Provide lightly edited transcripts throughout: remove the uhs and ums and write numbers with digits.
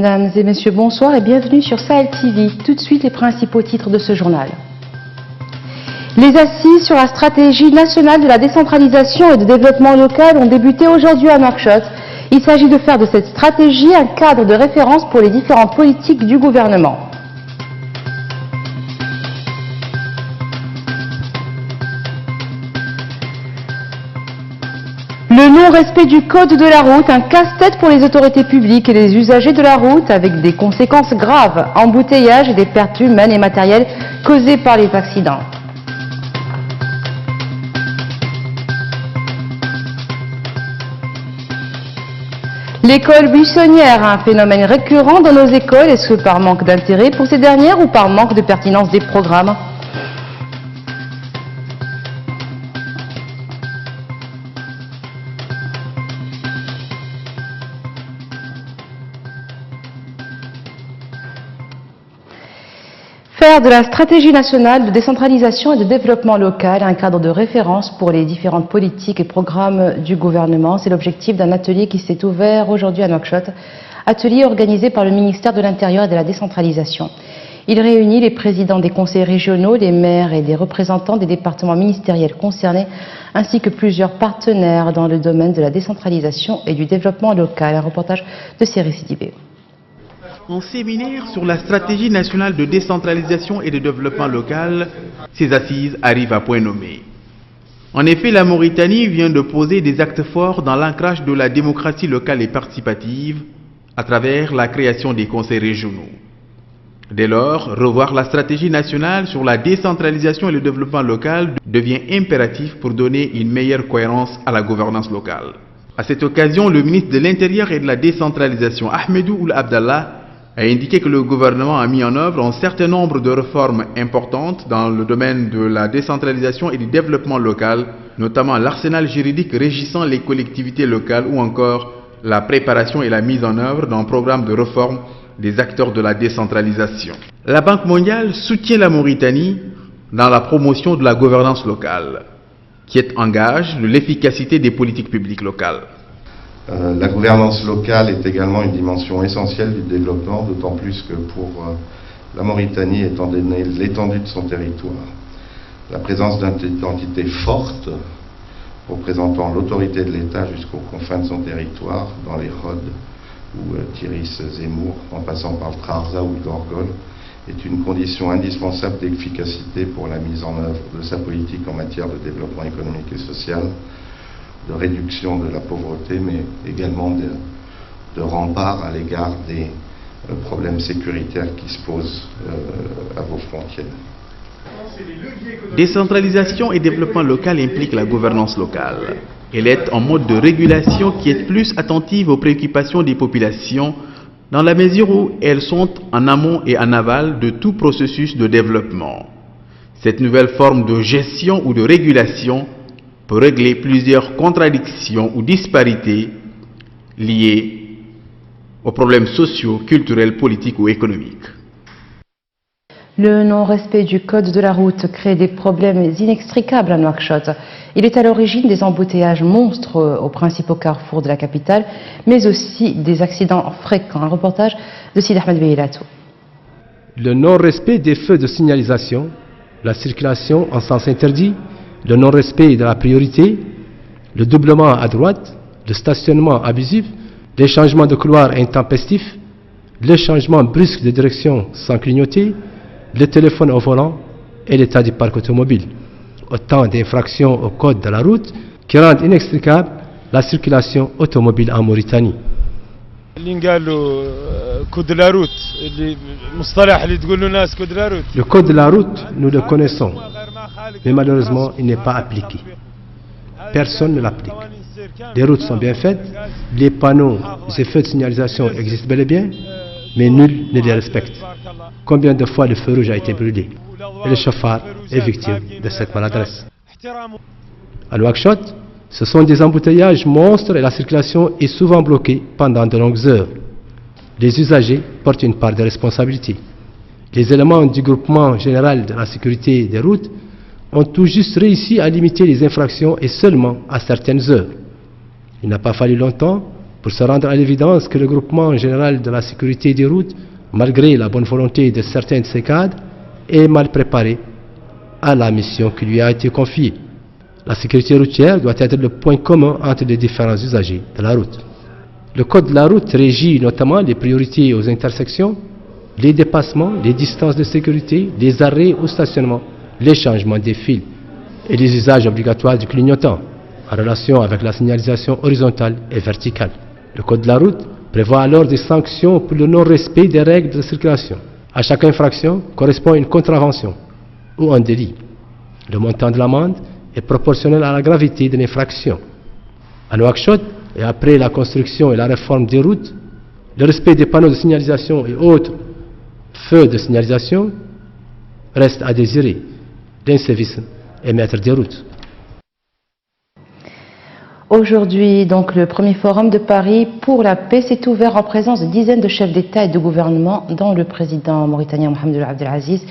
Mesdames et messieurs, bonsoir et bienvenue sur Sahel TV. Tout de suite, les principaux titres de ce journal. Les assises sur la stratégie nationale de la décentralisation et de développement local ont débuté aujourd'hui à Nouakchott. Il s'agit de faire de cette stratégie un cadre de référence pour les différentes politiques du gouvernement. Le non-respect du code de la route, un casse-tête pour les autorités publiques et les usagers de la route avec des conséquences graves, embouteillages et des pertes humaines et matérielles causées par les accidents. L'école buissonnière, un phénomène récurrent dans nos écoles, est-ce que par manque d'intérêt pour ces dernières ou par manque de pertinence des programmes ? Faire de la stratégie nationale de décentralisation et de développement local un cadre de référence pour les différentes politiques et programmes du gouvernement, c'est l'objectif d'un atelier qui s'est ouvert aujourd'hui à Nouakchott, atelier organisé par le ministère de l'Intérieur et de la décentralisation. Il réunit les présidents des conseils régionaux, les maires et des représentants des départements ministériels concernés, ainsi que plusieurs partenaires dans le domaine de la décentralisation et du développement local. Un reportage de Cyril Sidibé. En séminaire sur la stratégie nationale de décentralisation et de développement local, ces assises arrivent à point nommé. En effet, la Mauritanie vient de poser des actes forts dans l'ancrage de la démocratie locale et participative à travers la création des conseils régionaux. Dès lors, revoir la stratégie nationale sur la décentralisation et le développement local devient impératif pour donner une meilleure cohérence à la gouvernance locale. À cette occasion, le ministre de l'Intérieur et de la décentralisation, Ahmedou Ould Abdallah, a indiqué que le gouvernement a mis en œuvre un certain nombre de réformes importantes dans le domaine de la décentralisation et du développement local, notamment l'arsenal juridique régissant les collectivités locales ou encore la préparation et la mise en œuvre d'un programme de réforme des acteurs de la décentralisation. La Banque mondiale soutient la Mauritanie dans la promotion de la gouvernance locale, qui est en gage de l'efficacité des politiques publiques locales. La gouvernance locale est également une dimension essentielle du développement, d'autant plus que pour la Mauritanie, étant donné l'étendue de son territoire, la présence d'entités fortes représentant l'autorité de l'État jusqu'aux confins de son territoire, dans les Rhodes ou Tiris Zemmour, en passant par le Trarza ou le Gorgol, est une condition indispensable d'efficacité pour la mise en œuvre de sa politique en matière de développement économique et social, de réduction de la pauvreté, mais également de rempart à l'égard des problèmes sécuritaires qui se posent à vos frontières. Décentralisation et développement local impliquent la gouvernance locale. Elle est en mode de régulation qui est plus attentive aux préoccupations des populations dans la mesure où elles sont en amont et en aval de tout processus de développement. Cette nouvelle forme de gestion ou de régulation peut régler plusieurs contradictions ou disparités liées aux problèmes sociaux, culturels, politiques ou économiques. Le non-respect du code de la route crée des problèmes inextricables à Nouakchott. Il est à l'origine des embouteillages monstres aux principaux carrefours de la capitale, mais aussi des accidents fréquents. Un reportage de Sid Ahmed Beilatou. Le non-respect des feux de signalisation, la circulation en sens interdit, le non-respect de la priorité, le doublement à droite, le stationnement abusif, les changements de couloir intempestifs, le changement brusque de direction sans clignoter, le téléphone au volant et l'état du parc automobile. Autant d'infractions au code de la route qui rendent inextricable la circulation automobile en Mauritanie. Le code de la route, nous le connaissons, mais malheureusement, il n'est pas appliqué. Personne ne l'applique. Les routes sont bien faites, les panneaux, les feux de signalisation existent bel et bien, mais nul ne les respecte. Combien de fois le feu rouge a été brûlé et le chauffard est victime de cette maladresse. À Nouakchott, ce sont des embouteillages monstres et la circulation est souvent bloquée pendant de longues heures. Les usagers portent une part de responsabilité. Les éléments du groupement général de la sécurité des routes ont tout juste réussi à limiter les infractions et seulement à certaines heures. Il n'a pas fallu longtemps pour se rendre à l'évidence que le groupement général de la sécurité des routes, malgré la bonne volonté de certains de ses cadres, est mal préparé à la mission qui lui a été confiée. La sécurité routière doit être le point commun entre les différents usagers de la route. Le code de la route régit notamment les priorités aux intersections, les dépassements, les distances de sécurité, les arrêts au stationnement, les changements des fils et les usages obligatoires du clignotant en relation avec la signalisation horizontale et verticale. Le code de la route prévoit alors des sanctions pour le non-respect des règles de circulation. À chaque infraction correspond une contravention ou un délit. Le montant de l'amende est proportionnel à la gravité de l'infraction. À Nouakchott, et après la construction et la réforme des routes, le respect des panneaux de signalisation et autres feux de signalisation reste à désirer d'un service et maître des routes. Aujourd'hui, donc, le premier forum de Paris pour la paix s'est ouvert en présence de dizaines de chefs d'État et de gouvernement, dont le président mauritanien Mohamed Abdelaziz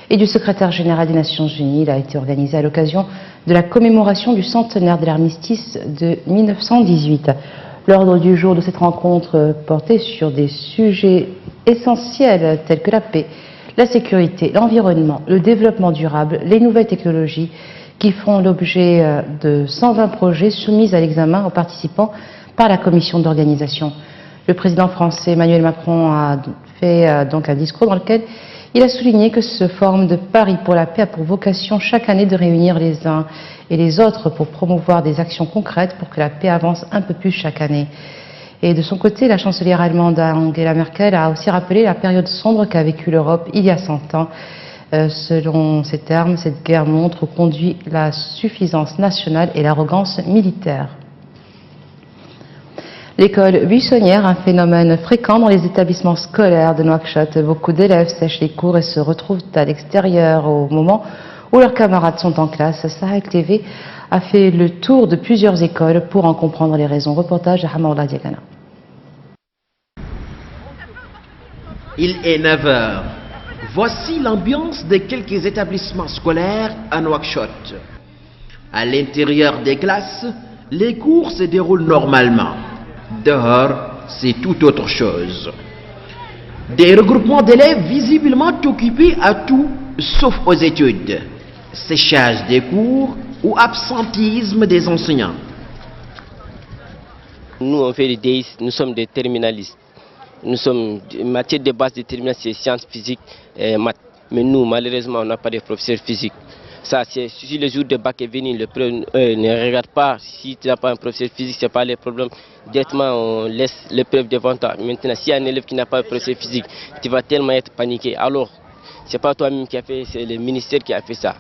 et du secrétaire général des Nations Unies. Il a été organisé à l'occasion de la commémoration du centenaire de l'armistice de 1918. L'ordre du jour de cette rencontre portait sur des sujets essentiels tels que la paix, la sécurité, l'environnement, le développement durable, les nouvelles technologies qui font l'objet de 120 projets soumis à l'examen aux participants par la commission d'organisation. Le président français Emmanuel Macron a fait donc un discours dans lequel il a souligné que ce forum de Paris pour la paix a pour vocation chaque année de réunir les uns et les autres pour promouvoir des actions concrètes pour que la paix avance un peu plus chaque année. Et de son côté, la chancelière allemande Angela Merkel a aussi rappelé la période sombre qu'a vécue l'Europe il y a 100 ans. Selon ses termes, cette guerre montre où conduit la suffisance nationale et l'arrogance militaire. L'école buissonnière, un phénomène fréquent dans les établissements scolaires de Nouakchott. Beaucoup d'élèves sèchent les cours et se retrouvent à l'extérieur au moment où leurs camarades sont en classe. Sahel TV a fait le tour de plusieurs écoles pour en comprendre les raisons. Reportage de Hamaoula Diagana. Il est 9 h. Voici l'ambiance de quelques établissements scolaires à Nouakchott. À l'intérieur des classes, les cours se déroulent normalement. Dehors, c'est tout autre chose. Des regroupements d'élèves visiblement occupés à tout sauf aux études. Séchage des cours ou absentisme des enseignants. Nous, on fait des DEIS, nous sommes des terminalistes. Nous sommes, matière de base de terminale, c'est sciences physiques et maths. Mais nous, malheureusement, on n'a pas de professeurs physiques. Ça, c'est si le jour de bac est venu, le prof ne regarde pas. Si tu n'as pas un professeur physique, ce n'est pas le problème. Directement, on laisse l'épreuve devant toi. Maintenant, s'il y a un élève qui n'a pas un professeur physique, tu vas tellement être paniqué. Alors, ce n'est pas toi-même qui a fait, c'est le ministère qui a fait ça.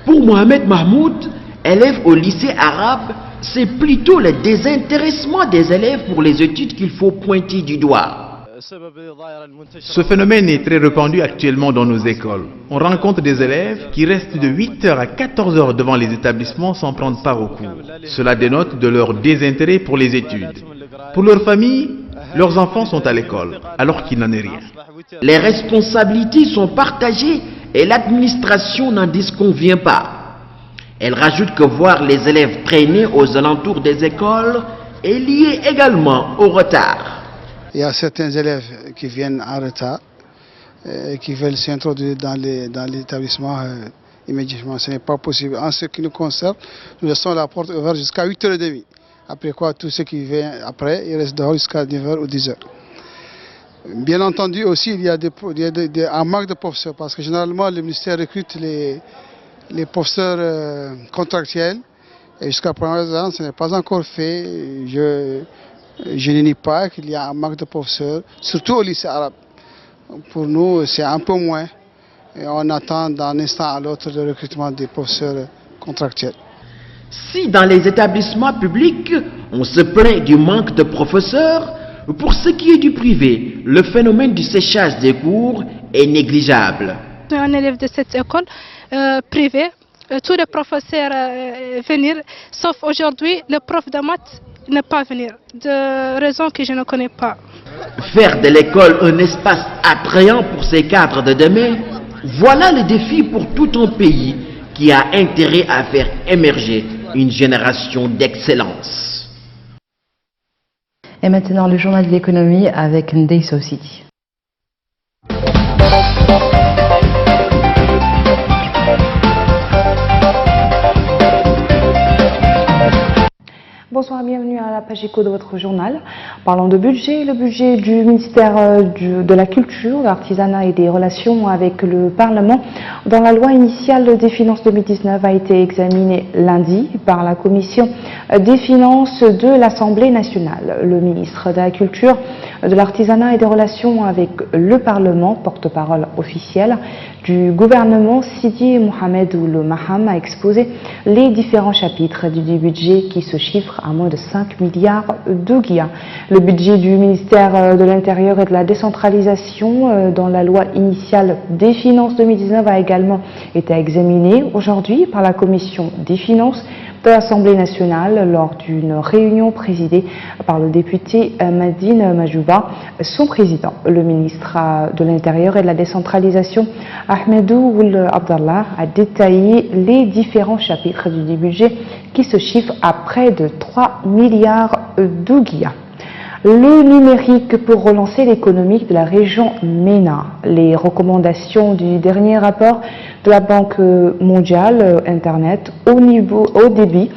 Pour Mohamed Mahmoud, élève au lycée arabe, c'est plutôt le désintéressement des élèves pour les études qu'il faut pointer du doigt. Ce phénomène est très répandu actuellement dans nos écoles. On rencontre des élèves qui restent de 8 h à 14 h devant les établissements sans prendre part aux cours. Cela dénote de leur désintérêt pour les études. Pour leur famille, leurs enfants sont à l'école, alors qu'il n'en est rien. Les responsabilités sont partagées et l'administration n'en disconvient pas. Elle rajoute que voir les élèves traîner aux alentours des écoles est lié également au retard. Il y a certains élèves qui viennent en retard, qui veulent s'introduire dans l'établissement immédiatement. Ce n'est pas possible. En ce qui nous concerne, nous laissons la porte ouverte jusqu'à 8 h 30. Après quoi, tout ce qui vient après, il reste dehors jusqu'à 9 h ou 10 h. Bien entendu aussi, il y a un manque de professeurs parce que généralement, le ministère recrute les professeurs contractuels. Et jusqu'à présent, ce n'est pas encore fait. Je ne nie pas qu'il y a un manque de professeurs, surtout au lycée arabe. Pour nous, c'est un peu moins. Et on attend d'un instant à l'autre le recrutement des professeurs contractuels. Si dans les établissements publics, on se plaint du manque de professeurs, pour ce qui est du privé, le phénomène du séchage des cours est négligeable. Je suis un élève de cette école privée. Tous les professeurs venir, sauf aujourd'hui, le prof de maths ne pas venir, de raisons que je ne connais pas. Faire de l'école un espace attrayant pour ces cadres de demain, voilà le défi pour tout un pays qui a intérêt à faire émerger une génération d'excellence. Et maintenant, le journal de l'économie avec Ndei Sosidi. Bonsoir, bienvenue à la page éco de votre journal. Parlons de budget. Le budget du ministère de la Culture, de l'Artisanat et des Relations avec le Parlement dans la loi initiale des finances 2019 a été examiné lundi par la Commission des finances de l'Assemblée nationale. Le ministre de la Culture, de l'Artisanat et des Relations avec le Parlement, porte-parole officiel du gouvernement, Sidi Mohamed Ould Maham, a exposé les différents chapitres du budget qui se chiffrent à moins de 5 milliards de guias. Le budget du ministère de l'Intérieur et de la décentralisation dans la loi initiale des finances 2019 a également été examiné aujourd'hui par la Commission des finances de l'Assemblée nationale lors d'une réunion présidée par le député Madine Majouba, son président. Le ministre de l'Intérieur et de la décentralisation, Ahmedou Ould Abdallah, a détaillé les différents chapitres du budget qui se chiffrent à près de 3 milliards de guias. Le numérique pour relancer l'économie de la région MENA. Les recommandations du dernier rapport de la Banque mondiale, Internet, au débit,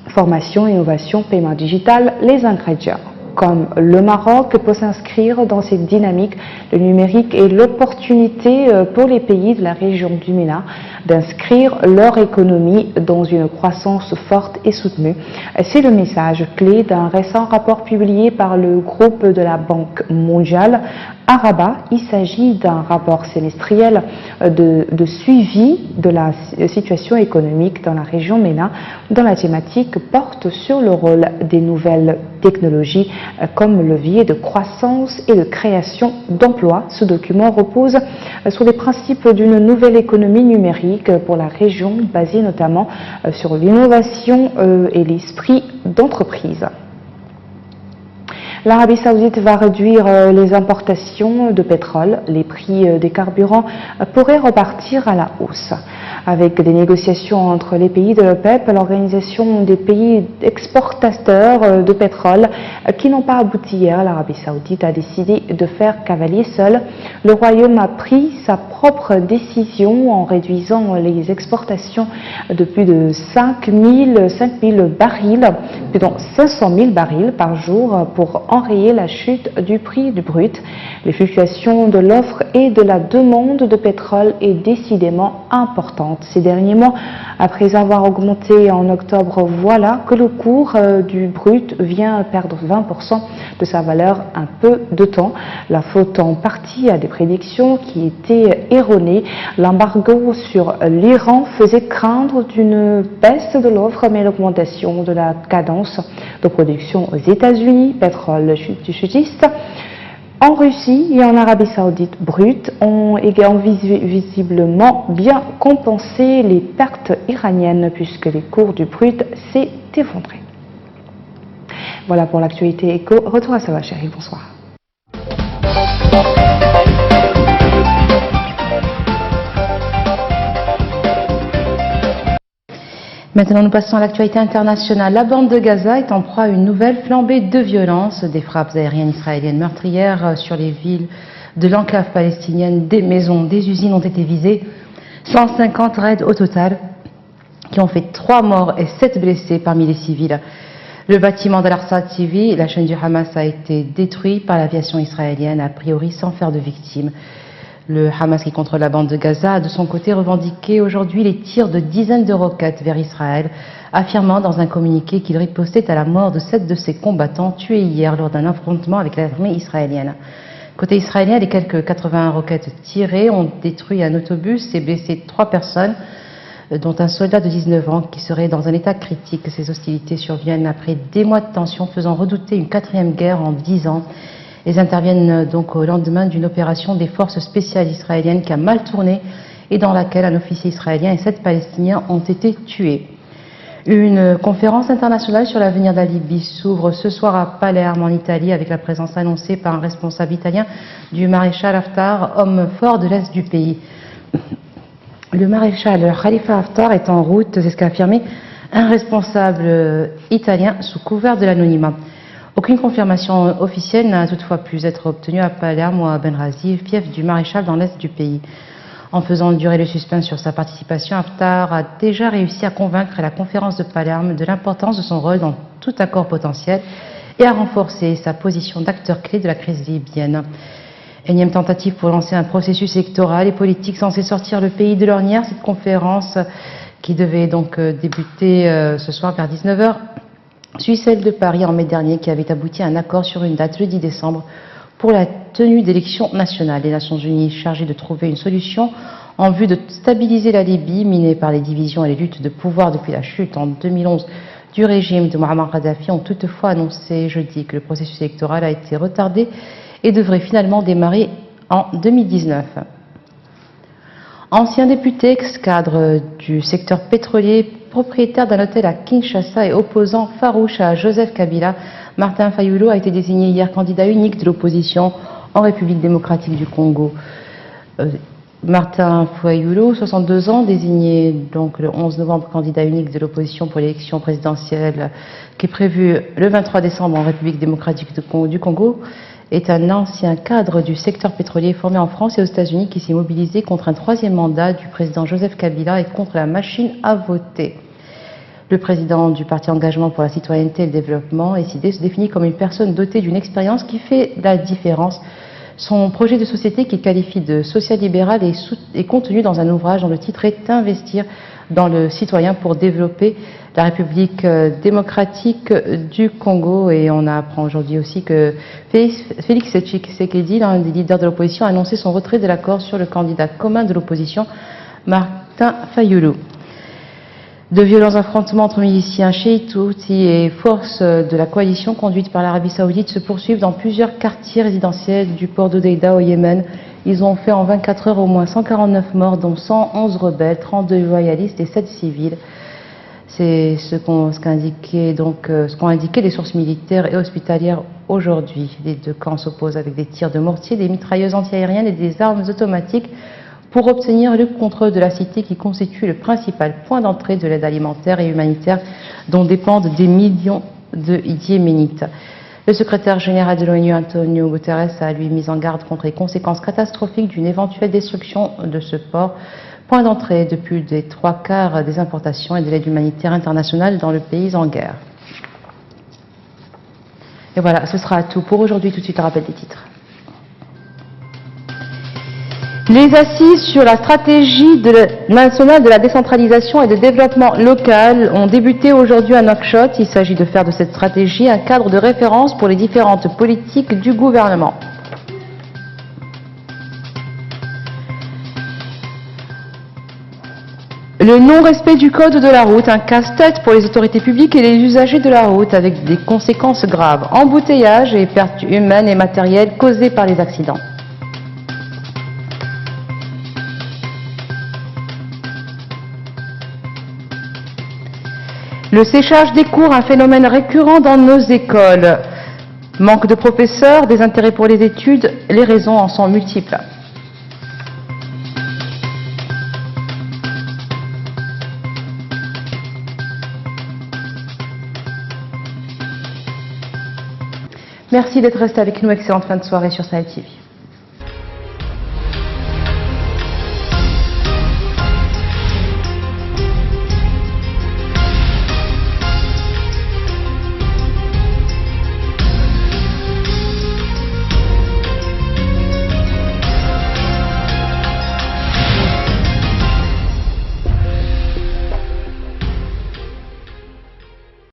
formation, innovation, paiement digital, les ingrédients. Comme le Maroc peut s'inscrire dans cette dynamique, le numérique est l'opportunité pour les pays de la région du MENA d'inscrire leur économie dans une croissance forte et soutenue. C'est le message clé d'un récent rapport publié par le groupe de la Banque mondiale à Rabat. Il s'agit d'un rapport semestriel de suivi de la situation économique dans la région MENA, dont la thématique porte sur le rôle des nouvelles technologies comme levier de croissance et de création d'emplois. Ce document repose sur les principes d'une nouvelle économie numérique pour la région, basée notamment sur l'innovation et l'esprit d'entreprise. L'Arabie Saoudite va réduire les importations de pétrole. Les prix des carburants pourraient repartir à la hausse. Avec des négociations entre les pays de l'OPEP, l'organisation des pays exportateurs de pétrole qui n'ont pas abouti hier, l'Arabie Saoudite a décidé de faire cavalier seul. Le Royaume a pris sa propre décision en réduisant les exportations de plus de 5 000 barils, pardon, 500 000 barils par jour pour enrayer la chute du prix du brut. Les fluctuations de l'offre et de la demande de pétrole est décidément importante ces derniers mois. Après avoir augmenté en octobre, voilà que le cours du brut vient perdre 20% de sa valeur un peu de temps. La faute en partie à des prédictions qui étaient erronées. L'embargo sur l'Iran faisait craindre une baisse de l'offre, mais l'augmentation de la cadence de production aux États-Unis, pétrole chutiste, en Russie et en Arabie Saoudite brute ont également visiblement bien compensé les pertes iraniennes puisque les cours du brut s'est effondré. Voilà pour l'actualité éco. Retour à Sava Chéri, bonsoir. Maintenant, nous passons à l'actualité internationale. La bande de Gaza est en proie à une nouvelle flambée de violence. Des frappes aériennes israéliennes meurtrières sur les villes de l'enclave palestinienne. Des maisons, des usines ont été visées. 150 raids au total qui ont fait 3 morts et 7 blessés parmi les civils. Le bâtiment de l'Arsa TV, la chaîne du Hamas, a été détruit par l'aviation israélienne, a priori sans faire de victimes. Le Hamas, qui contrôle la bande de Gaza, a de son côté revendiqué aujourd'hui les tirs de dizaines de roquettes vers Israël, affirmant dans un communiqué qu'il ripostait à la mort de 7 de ses combattants tués hier lors d'un affrontement avec l'armée israélienne. Côté israélien, les quelques 81 roquettes tirées ont détruit un autobus et blessé 3 personnes, dont un soldat de 19 ans qui serait dans un état critique. Ces hostilités surviennent après des mois de tension faisant redouter une 4e guerre en 10 ans. Elles interviennent donc au lendemain d'une opération des forces spéciales israéliennes qui a mal tourné et dans laquelle un officier israélien et 7 Palestiniens ont été tués. Une conférence internationale sur l'avenir de la Libye s'ouvre ce soir à Palerme en Italie avec la présence annoncée par un responsable italien du maréchal Haftar, homme fort de l'Est du pays. Le maréchal Khalifa Haftar est en route, c'est ce qu'a affirmé un responsable italien sous couvert de l'anonymat. Aucune confirmation officielle n'a toutefois pu être obtenue à Palerme ou à Benghazi, fief du maréchal dans l'est du pays. En faisant durer le suspense sur sa participation, Haftar a déjà réussi à convaincre la conférence de Palerme de l'importance de son rôle dans tout accord potentiel et à renforcer sa position d'acteur clé de la crise libyenne. Énième tentative pour lancer un processus électoral et politique censé sortir le pays de l'ornière, cette conférence qui devait donc débuter ce soir vers 19 h, suit celle de Paris en mai dernier qui avait abouti à un accord sur une date le 10 décembre pour la tenue d'élections nationales. Les Nations Unies chargées de trouver une solution en vue de stabiliser la Libye, minée par les divisions et les luttes de pouvoir depuis la chute en 2011 du régime de Muammar Kadhafi, ont toutefois annoncé jeudi que le processus électoral a été retardé et devrait finalement démarrer en 2019. Ancien député, ex-cadre du secteur pétrolier, propriétaire d'un hôtel à Kinshasa et opposant farouche à Joseph Kabila, Martin Fayulu a été désigné hier candidat unique de l'opposition en République démocratique du Congo. Martin Fayulu, 62 ans, désigné donc le 11 novembre candidat unique de l'opposition pour l'élection présidentielle qui est prévue le 23 décembre en République démocratique du Congo, est un ancien cadre du secteur pétrolier formé en France et aux États-Unis qui s'est mobilisé contre un troisième mandat du président Joseph Kabila et contre la machine à voter. Le président du Parti Engagement pour la citoyenneté et le développement, SID, se définit comme une personne dotée d'une expérience qui fait la différence. Son projet de société, qu'il qualifie de social-libéral, est contenu dans un ouvrage dont le titre est « Investir dans le citoyen pour développer la République démocratique du Congo ». Et on apprend aujourd'hui aussi que Félix Tshisekedi, l'un des leaders de l'opposition, a annoncé son retrait de l'accord sur le candidat commun de l'opposition, Martin Fayulu. De violents affrontements entre miliciens chiites, Houthis et forces de la coalition conduite par l'Arabie Saoudite se poursuivent dans plusieurs quartiers résidentiels du port d'Hodeïda au Yémen. Ils ont fait en 24 heures au moins 149 morts, dont 111 rebelles, 32 loyalistes et 7 civils. C'est ce qu'ont indiqué les sources militaires et hospitalières aujourd'hui. Les deux camps s'opposent avec des tirs de mortier, des mitrailleuses antiaériennes et des armes automatiques pour obtenir le contrôle de la cité qui constitue le principal point d'entrée de l'aide alimentaire et humanitaire dont dépendent des millions de Yéménites. Le secrétaire général de l'ONU, Antonio Guterres, a lui mis en garde contre les conséquences catastrophiques d'une éventuelle destruction de ce port, point d'entrée de plus des 3/4 des importations et de l'aide humanitaire internationale dans le pays en guerre. Et voilà, ce sera tout pour aujourd'hui. Tout de suite, un rappel des titres. Les assises sur la stratégie nationale de la décentralisation et de développement local ont débuté aujourd'hui à Nouakchott. Il s'agit de faire de cette stratégie un cadre de référence pour les différentes politiques du gouvernement. Le non-respect du code de la route, un casse-tête pour les autorités publiques et les usagers de la route avec des conséquences graves, embouteillages et pertes humaines et matérielles causées par les accidents. Le séchage des cours, un phénomène récurrent dans nos écoles. Manque de professeurs, désintérêt pour les études, les raisons en sont multiples. Merci d'être resté avec nous. Excellente fin de soirée sur Sahel TV.